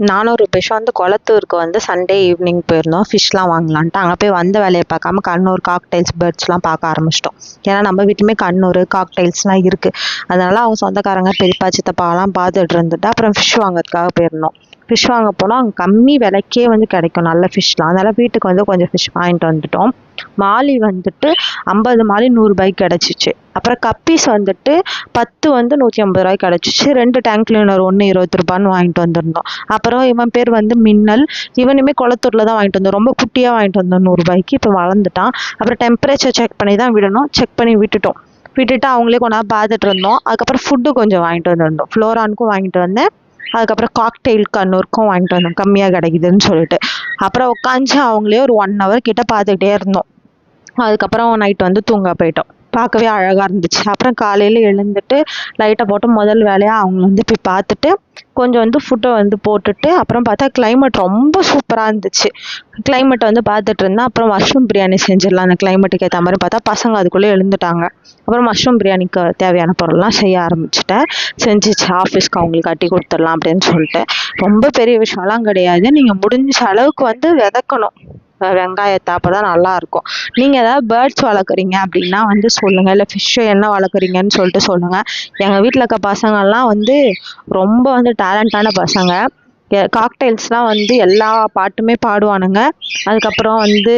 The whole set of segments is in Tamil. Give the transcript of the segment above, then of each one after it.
நானும் ரூபேஷும் வந்து கொளத்தூருக்கு வந்து சண்டே ஈவினிங் போயிருந்தோம் ஃபிஷ்லாம் வாங்கலான்ட்டு. அங்கே போய் வந்த வேலையை பார்க்காம கண்ணூர் காக்டைல்ஸ் பேர்ட்ஸ்லாம் பார்க்க ஆரம்பிச்சிட்டோம். ஏன்னா நம்ம வீட்டுமே கண்ணூர் காக்டைல்ஸ்லாம் இருக்குது. அதனால் அவங்க சொந்தக்காரங்க பெரியப்பா சித்தப்பாலாம் பார்த்துட்டு இருந்துட்டு அப்புறம் ஃபிஷ் வாங்குறதுக்காக போயிருந்தோம். ஃபிஷ் வாங்க போனால் அங்கே கம்மி விலைக்கே வந்து கிடைக்கும் நல்ல ஃபிஷ்லாம். அதனால் வீட்டுக்கு வந்து கொஞ்சம் ஃபிஷ் வாங்கிட்டு வந்துட்டோம். மாலி வந்துட்டு 50 மாலி 100 ரூபாய்க்கு கிடச்சிச்சு. அப்புறம் கப்பீஸ் வந்துட்டு 10 வந்து 150 ரூபாய்க்கு கிடச்சிச்சு. 2 டேங்க் கிளீனர் ஒன்று 20 ரூபான்னு வாங்கிட்டு வந்திருந்தோம். அப்புறம் இவன் பேர் வந்து மின்னல். இவனுமே குளத்தூரில் தான் வாங்கிட்டு வந்தோம். ரொம்ப குட்டியாக வாங்கிட்டு வந்தோம் 100 ரூபாய்க்கு. இப்போ வளர்ந்துட்டான். அப்புறம் டெம்பரேச்சர் செக் பண்ணி தான் விடணும். செக் பண்ணி விட்டுட்டு அவங்களே கொண்டா பார்த்துட்டு இருந்தோம். அதுக்கப்புறம் ஃபுட்டு கொஞ்சம் வாங்கிட்டு வந்திருந்தோம். ஃப்ளோரானுக்கும் வாங்கிட்டு வந்தேன். அதுக்கப்புறம் காக்டெயில் கண்ணூருக்கும் வாங்கிட்டு வந்தோம் கம்மியாக கிடைக்குதுன்னு சொல்லிட்டு. அப்புறம் உட்காந்து அவங்களே ஒரு 1 ஹவர் கிட்ட பார்த்துக்கிட்டே இருந்தோம். அதுக்கப்புறம் நைட் வந்து தூங்க போயிட்டோம். பார்க்கவே அழகாக இருந்துச்சு. அப்புறம் காலையில் எழுந்துட்டு லைட்டை போட்டு முதல் வேலையாக அவங்க வந்து போய் பார்த்துட்டு கொஞ்சம் வந்து ஃபுட்டை வந்து போட்டுட்டு அப்புறம் பார்த்தா கிளைமேட் ரொம்ப சூப்பராக இருந்துச்சு. கிளைமேட்டை வந்து பார்த்துட்டு இருந்தேன். அப்புறம் மஷ்ரூம் பிரியாணி செஞ்சிடலாம் அந்த கிளைமேட்டுக்கு ஏற்ற மாதிரி பார்த்தா பசங்க அதுக்குள்ளே எழுந்துட்டாங்க. அப்புறம் மஷ்ரூம் பிரியாணிக்கு தேவையான பொருள்லாம் செய்ய ஆரம்பிச்சிட்டேன். செஞ்சிச்சு ஆஃபீஸ்க்கு அவங்களுக்கு கட்டி கொடுத்துடலாம் அப்படின்னு சொல்லிட்டு. ரொம்ப பெரிய விஷயம்லாம் கிடையாது. நீங்கள் முடிஞ்ச அளவுக்கு வந்து விதக்கணும் வெங்காயத்தை, அப்போ தான் நல்லாயிருக்கும். நீங்கள் ஏதாவது பேர்ட்ஸ் வளர்க்குறீங்க அப்படின்னா வந்து சொல்லுங்கள். இல்லை ஃபிஷ்ஷு என்ன வளர்க்குறீங்கன்னு சொல்லிட்டு சொல்லுங்கள். எங்கள் வீட்டில் இருக்க பசங்கள்லாம் வந்து ரொம்ப வந்து டேலண்டான பசங்க. காக்டைல்ஸ்லாம் வந்து எல்லா பாட்டுமே பாடுவானுங்க. அதுக்கப்புறம் வந்து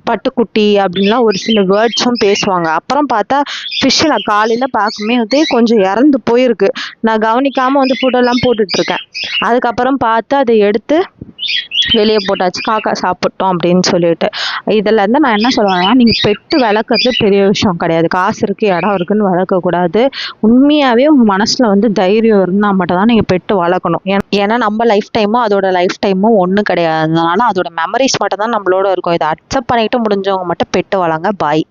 பட்டுக்குட்டி அப்படின்லாம் ஒரு சில வேர்ட்ஸும் பேசுவாங்க. அப்புறம் பார்த்தா ஃபிஷ்ஷை நான் காலையில் பார்க்கும்போதே கொஞ்சம் இறந்து போயிருக்கு. நான் கவனிக்காமல் வந்து ஃபுட்டெல்லாம் போட்டுட்ருக்கேன். அதுக்கப்புறம் பார்த்து அதை எடுத்து வெளியே போட்டாச்சு. காக்கா சாப்பிட்டோம் அப்படின்னு சொல்லிட்டு. இதில் இருந்து நான் என்ன சொல்லுவேன்னா, நீங்கள் பெட்டு வளர்க்குறது பெரிய விஷயம் கிடையாது. காசு இருக்குது இடம் இருக்குதுன்னு வளர்க்கக்கூடாது. உண்மையாகவே உங்கள் மனசில் வந்து தைரியம் இருந்தால் மட்டும் தான் நீங்கள் பெட்டு வளர்க்கணும். ஏன்னா நம்ம லைஃப் டைமும் அதோட லைஃப் டைமும் ஒன்றும் கிடையாது. அதனால அதோட மெமரிஸ் மட்டும் தான் நம்மளோட இருக்கும். இதை அக்செப்ட் பண்ணிட்டு முடிஞ்சவங்க மட்டும் பெட்டு வளங்க. பாய்.